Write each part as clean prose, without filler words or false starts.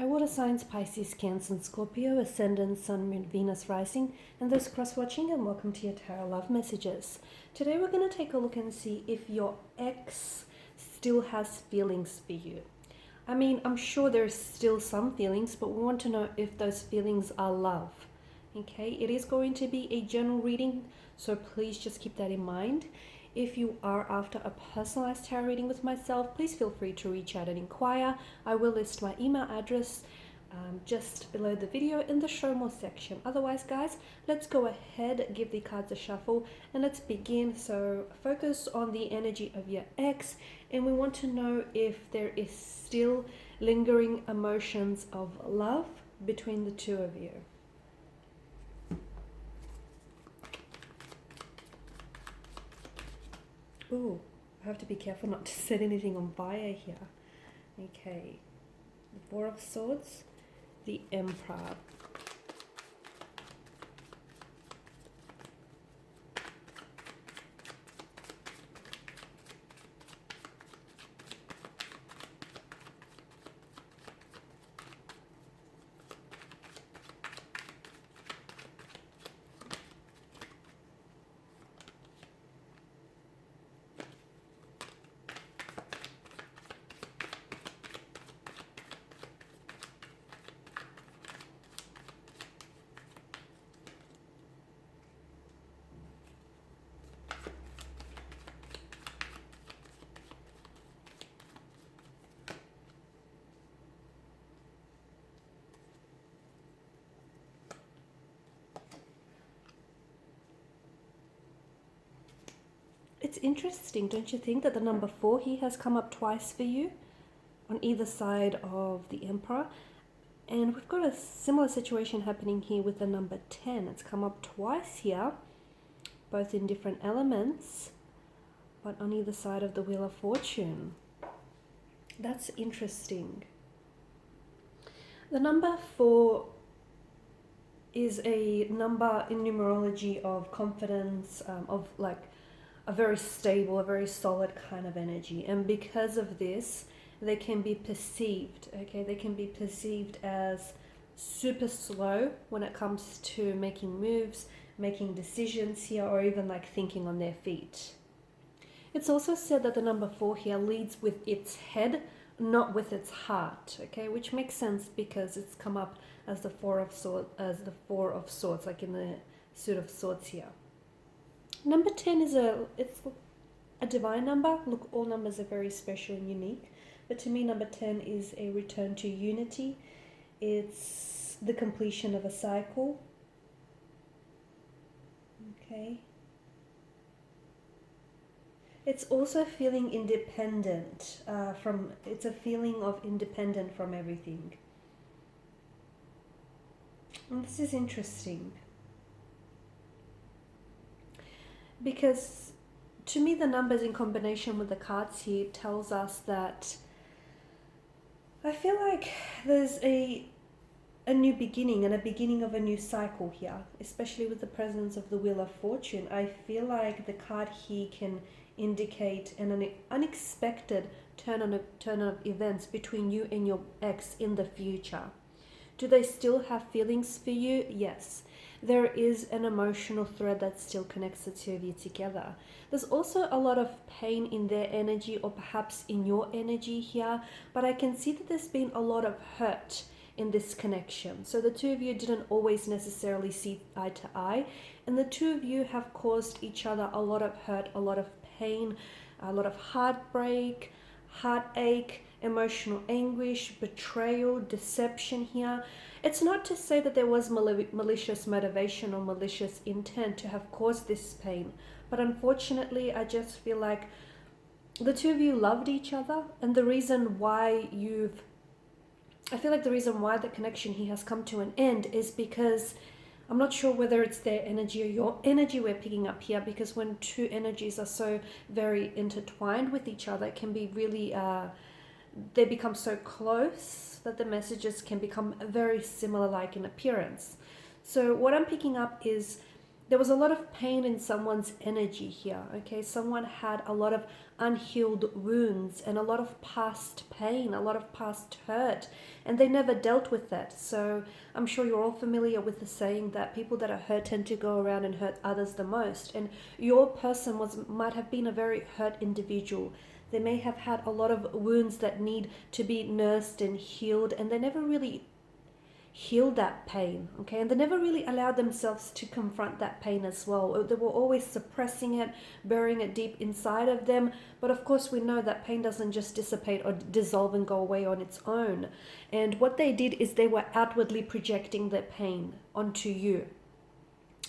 Hi, water signs, Pisces, Cancer, and Scorpio, Ascendant, Sun, Moon, Venus, Rising, and those cross-watching, and welcome to your Tarot Love Messages. Today we're going to take a look and see if your ex still has feelings for you. I mean, I'm sure there's still some feelings, but we want to know if those feelings are love. Okay, it is going to be a general reading, so please just keep that in mind. If you are after a personalized tarot reading with myself, please feel free to reach out and inquire. I will list my email address just below the video in the show more section. Otherwise, guys, let's go ahead, give the cards a shuffle, and let's begin. So focus on the energy of your ex, and we want to know if there is still lingering emotions of love between the two of you. Ooh, I have to be careful not to set anything on fire here. Okay, the Four of Swords, the Emperor. It's interesting, don't you think, that the number 4 here has come up twice for you on either side of the Emperor? And we've got a similar situation happening here with the number 10. It's come up twice here, both in different elements, but on either side of the Wheel of Fortune. That's interesting. The number 4 is a number in numerology of confidence, of like a very stable, a very solid kind of energy. And because of this, they can be perceived, okay? They can be perceived as super slow when it comes to making moves, making decisions here, or even like thinking on their feet. It's also said that the number 4 here leads with its head, not with its heart, okay? Which makes sense because it's come up as the Four of Swords, like in the suit of swords here. Number 10 is it's a divine number. Look, all numbers are very special and unique. But to me, number 10 is a return to unity. It's the completion of a cycle. Okay. It's also feeling independent it's a feeling of independent from everything. And this is interesting, because to me the numbers in combination with the cards here tells us that I feel like there's a new beginning and a beginning of a new cycle here, especially with the presence of the Wheel of Fortune. I feel like the card here can indicate an unexpected turn of events between you and your ex in the future. Do they still have feelings for you? Yes. There is an emotional thread that still connects the two of you together. There's also a lot of pain in their energy, or perhaps in your energy here, but I can see that there's been a lot of hurt in this connection. So the two of you didn't always necessarily see eye to eye, and the two of you have caused each other a lot of hurt, a lot of pain, a lot of heartbreak, heartache, emotional anguish, betrayal, deception here. It's not to say that there was malicious motivation or malicious intent to have caused this pain, but unfortunately I just feel like the two of you loved each other, and the reason why the connection here has come to an end is because I'm not sure whether it's their energy or your energy we're picking up here, because when two energies are so very intertwined with each other, it can be really, they become so close that the messages can become very similar like in appearance. So what I'm picking up is there was a lot of pain in someone's energy here, okay? Someone had a lot of unhealed wounds and a lot of past pain, a lot of past hurt, and they never dealt with that. So I'm sure you're all familiar with the saying that people that are hurt tend to go around and hurt others the most. And your person might have been a very hurt individual. They may have had a lot of wounds that need to be nursed and healed, and they never really heal that pain, okay? And they never really allowed themselves to confront that pain as well. They were always suppressing it, burying it deep inside of them. But of course, we know that pain doesn't just dissipate or dissolve and go away on its own. And what they did is they were outwardly projecting their pain onto you.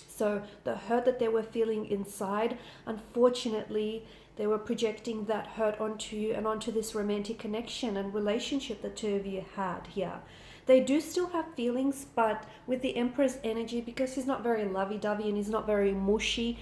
So the hurt that they were feeling inside, unfortunately, they were projecting that hurt onto you and onto this romantic connection and relationship the two of you had here. They do still have feelings, but with the Emperor's energy, because he's not very lovey-dovey and he's not very mushy,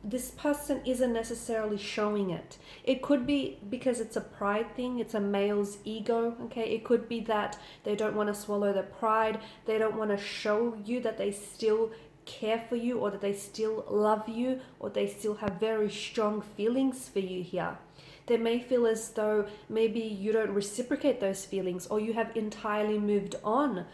this person isn't necessarily showing it. It could be because it's a pride thing, it's a male's ego, okay? It could be that they don't want to swallow their pride, they don't want to show you that they still care for you or that they still love you or they still have very strong feelings for you here. They may feel as though maybe you don't reciprocate those feelings or you have entirely moved on.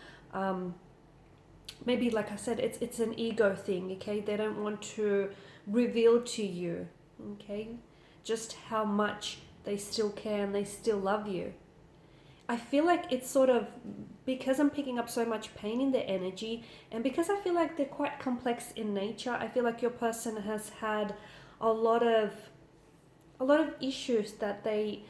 Maybe, like I said, it's an ego thing, okay? They don't want to reveal to you, okay, just how much they still care and they still love you. I feel like it's sort of, because I'm picking up so much pain in their energy, and because I feel like they're quite complex in nature, I feel like your person has had a lot of issues that they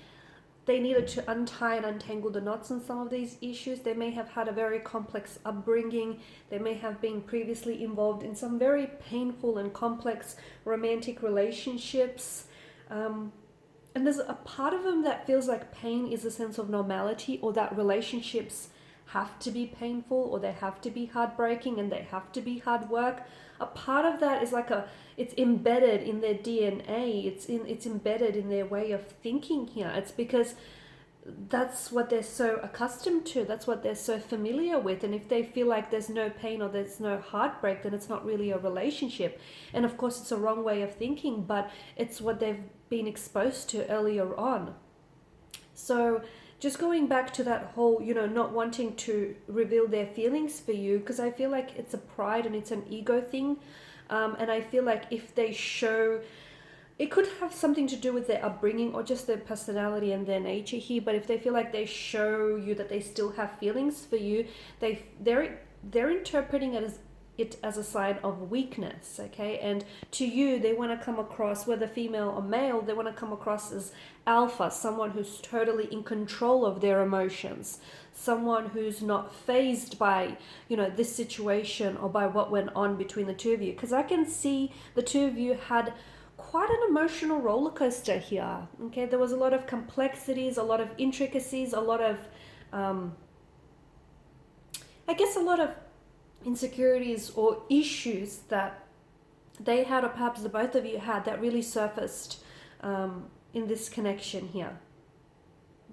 needed to untie and untangle the knots in some of these issues. They may have had a very complex upbringing. They may have been previously involved in some very painful and complex romantic relationships. And there's a part of them that feels like pain is a sense of normality, or that relationships have to be painful, or they have to be heartbreaking, and they have to be hard work. A part of that is like it's embedded in their DNA. It's embedded in their way of thinking here. It's because that's what they're so accustomed to. That's what they're so familiar with. And if they feel like there's no pain or there's no heartbreak, then it's not really a relationship. And of course, it's a wrong way of thinking, but it's what they've been exposed to earlier on. So just going back to that whole, not wanting to reveal their feelings for you, because I feel like it's a pride and it's an ego thing. And I feel like if they show, it could have something to do with their upbringing or just their personality and their nature here. But if they feel like they show you that they still have feelings for you, they're interpreting it as a sign of weakness, okay? And to you, they want to come across, whether female or male, they want to come across as alpha, someone who's totally in control of their emotions, someone who's not fazed by, this situation or by what went on between the two of you. Because I can see the two of you had quite an emotional roller coaster here, okay? There was a lot of complexities, a lot of intricacies, a lot of, a lot of insecurities or issues that they had, or perhaps the both of you had, that really surfaced in this connection here.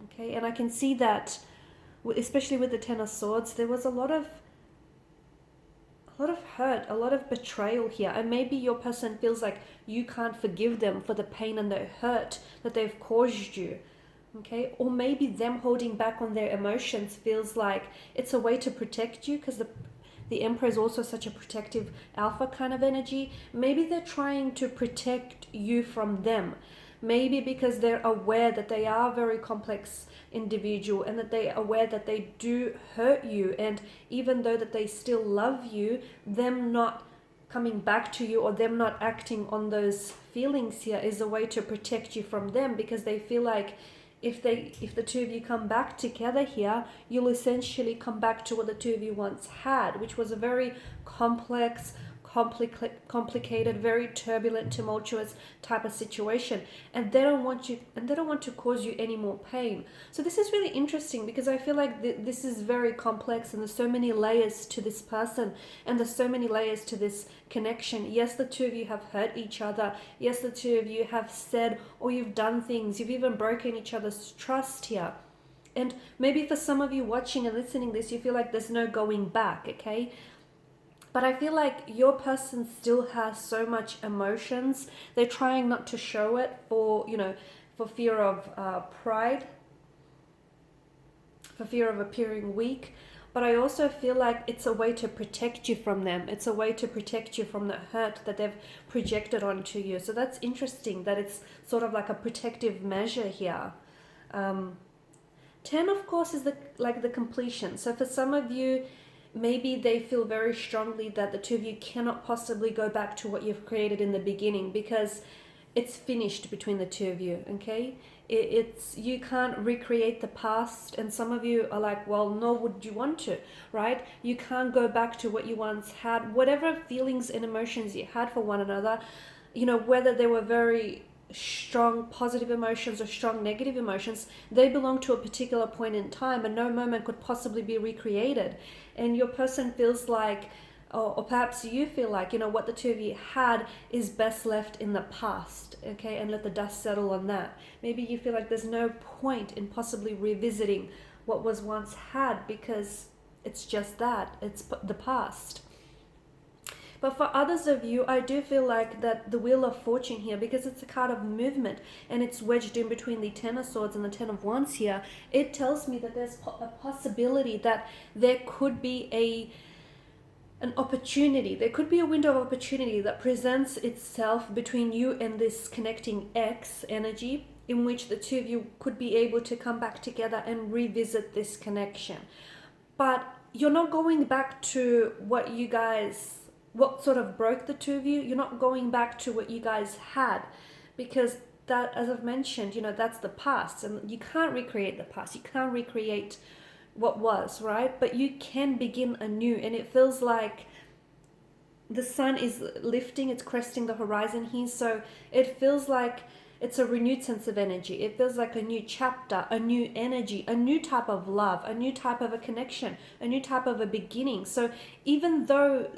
Okay, and I can see that, especially with the Ten of Swords, there was a lot of hurt, a lot of betrayal here, and maybe your person feels like you can't forgive them for the pain and the hurt that they've caused you. Okay, or maybe them holding back on their emotions feels like it's a way to protect you, because the Emperor is also such a protective alpha kind of energy. Maybe they're trying to protect you from them. Maybe because they're aware that they are a very complex individual and that they're aware that they do hurt you. And even though that they still love you, them not coming back to you or them not acting on those feelings here is a way to protect you from them, because they feel like if the two of you come back together here, you'll essentially come back to what the two of you once had, which was a very complex, complicated, very turbulent, tumultuous type of situation, and they don't want to cause you any more pain. So this is really interesting, because I feel like this is very complex, and there's so many layers to this person, and there's so many layers to this connection. Yes, the two of you have hurt each other. Yes, the two of you have said, or you've done things, you've even broken each other's trust here. And maybe for some of you watching and listening to this, you feel like there's no going back, okay? But I feel like your person still has so much emotions. They're trying not to show it for, for fear of pride, for fear of appearing weak. But I also feel like it's a way to protect you from them. It's a way to protect you from the hurt that they've projected onto you. So that's interesting that it's sort of like a protective measure here. 10, of course, is the completion. So for some of you, maybe they feel very strongly that the two of you cannot possibly go back to what you've created in the beginning because it's finished between the two of you, okay? It's you can't recreate the past, and some of you are like, well, nor would you want to, right? You can't go back to what you once had. Whatever feelings and emotions you had for one another, whether they were very strong positive emotions or strong negative emotions, they belong to a particular point in time, and no moment could possibly be recreated. And your person feels like, or perhaps you feel like, what the two of you had is best left in the past, okay, and let the dust settle on that. Maybe you feel like there's no point in possibly revisiting what was once had because it's just that, it's the past. But for others of you, I do feel like that the Wheel of Fortune here, because it's a card of movement and it's wedged in between the Ten of Swords and the Ten of Wands here, it tells me that there's a possibility that there could be an opportunity. There could be a window of opportunity that presents itself between you and this connecting X energy, in which the two of you could be able to come back together and revisit this connection. But you're not going back to what sort of broke the two of you. You're not going back to what you guys had, because that, as I've mentioned, that's the past, and you can't recreate the past. You can't recreate what was, right? But you can begin anew, and it feels like the sun is lifting, it's cresting the horizon here, so it feels like it's a renewed sense of energy. It feels like a new chapter, a new energy, a new type of love, a new type of a connection, a new type of a beginning. So even though,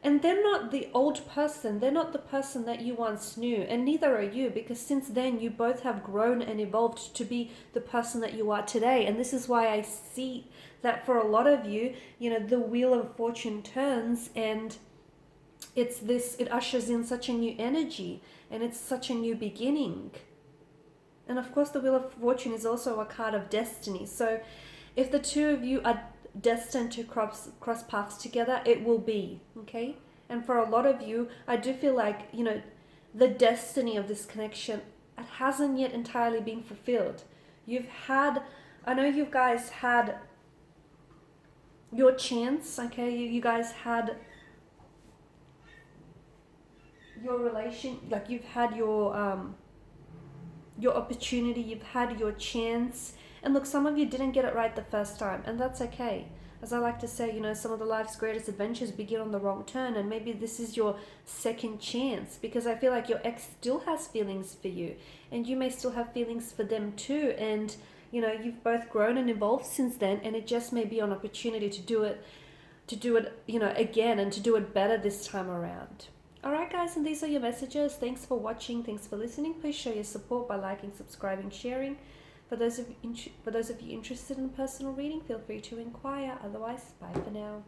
and they're not the old person, they're not the person that you once knew, and neither are you, because since then you both have grown and evolved to be the person that you are today. And this is why I see that for a lot of you, the Wheel of Fortune turns, and it ushers in such a new energy, and it's such a new beginning. And of course the Wheel of Fortune is also a card of destiny. So if the two of you are destined to cross paths together, it will be, okay? And for a lot of you, I do feel like, the destiny of this connection, it hasn't yet entirely been fulfilled. I know you guys had your chance, okay? You guys had your relation, like you've had your opportunity, you've had your chance. And look, some of you didn't get it right the first time, and that's okay. As I like to say, some of the life's greatest adventures begin on the wrong turn, and maybe this is your second chance, because I feel like your ex still has feelings for you, and you may still have feelings for them too, and you've both grown and evolved since then, and it just may be an opportunity to do it again, and to do it better this time around. Alright guys, and these are your messages. Thanks for watching, thanks for listening. Please show your support by liking, subscribing, sharing. For those of you interested in a personal reading, feel free to inquire. Otherwise, bye for now.